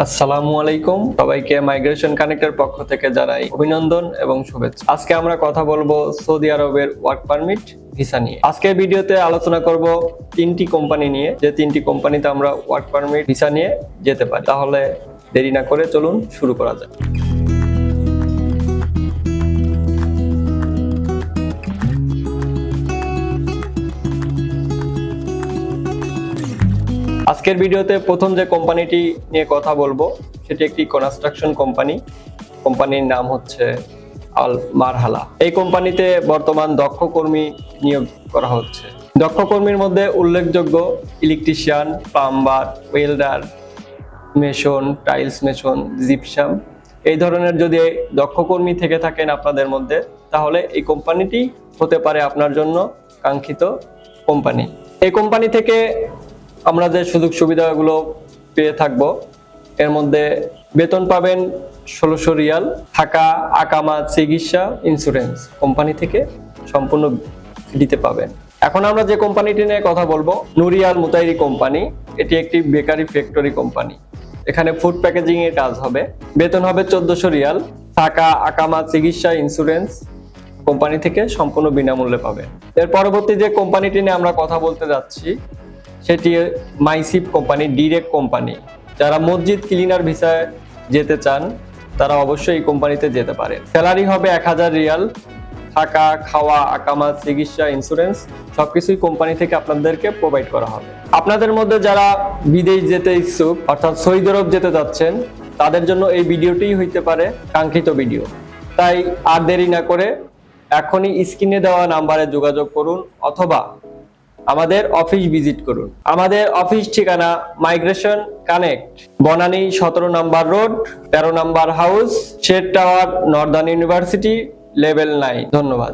আসসালামু আলাইকুম, সবাইকে মাইগ্রেশন কানেক্টের পক্ষ থেকে জানাই অভিনন্দন এবং শুভেচ্ছা। আজকে আমরা কথা বলবো সৌদি আরবের ওয়ার্ক পারমিট ভিসা নিয়ে। আজকের ভিডিওতে আলোচনা করব তিনটি কোম্পানি নিয়ে, যে তিনটি কোম্পানিতে আমরা ওয়ার্ক পারমিট ভিসা নিয়ে যেতে পারি। তাহলে দেরি না করে চলুন শুরু করা যাক। আজকের ভিডিওতে প্রথম যে কোম্পানিটি নিয়ে কথা বলবো সেটি একটি কনস্ট্রাকশন কোম্পানি। কোম্পানির নাম হচ্ছে আল মারহালা। এই কোম্পানিতে বর্তমান দক্ষ কর্মী নিয়োগ করা হচ্ছে। দক্ষ কর্মীর মধ্যে উল্লেখযোগ্য electrician, plumber, welder, mason, tiles mason, gypsum, এই ধরনের যদি দক্ষ কর্মী থেকে থাকেন আপনাদের মধ্যে, তাহলে এই কোম্পানিটি হতে পারে আপনার জন্য কাঙ্ক্ষিত কোম্পানি। এই কোম্পানি থেকে আমরা যে সুযোগ সুবিধাগুলো পেয়ে থাকব, এর মধ্যে বেতন পাবেন 1600 রিয়াল, থাকা, আকামা, চিকিৎসা, ইন্স্যুরেন্স কোম্পানি থেকে সম্পূর্ণ ফ্রিতে পাবেন। এখন আমরা যে কোম্পানিটি নিয়ে কথা বলবো, নুরিয়াল মুতাইরি কোম্পানি। এটি একটি বেকারি ফ্যাক্টরি কোম্পানি। এখানে ফুড প্যাকেজিং এর কাজ হবে। বেতন হবে 1400 রিয়াল, থাকা, আকামা, চিকিৎসা, ইন্স্যুরেন্স কোম্পানি থেকে সম্পূর্ণ বিনামূল্যে পাবেন। এর পরবর্তী যে কোম্পানিটি নিয়ে আমরা কথা বলতে যাচ্ছি সেটি মাইসিপ কোম্পানি, ডিরেক্ট কোম্পানি। যারা মসজিদ ক্লিনার ভিসায় যেতে চান তারা অবশ্যই এই কোম্পানিতে যেতে পারেন। স্যালারি হবে 1000 রিয়াল, থাকা, খাওয়া, আকামা, চিকিৎসা, ইন্স্যুরেন্স সবকিছুই কোম্পানি থেকে আপনাদেরকে প্রোভাইড করা হবে। আপনাদের মধ্যে যারা বিদেশ যেতে ইচ্ছুক, অর্থাৎ সৌদি আরব যেতে যাচ্ছেন, তাদের জন্য এই ভিডিওটি হইতে পারে কাঙ্ক্ষিত ভিডিও। তাই আর দেরি না করে এখনই স্ক্রিনে দেওয়া নাম্বারে যোগাযোগ করুন অথবা আমাদের অফিস ভিজিট করুন। আমাদের অফিস ঠিকানা migration connect, Banani 17 number road, 13 number house, shed tower, northern university, level 9। ধন্যবাদ।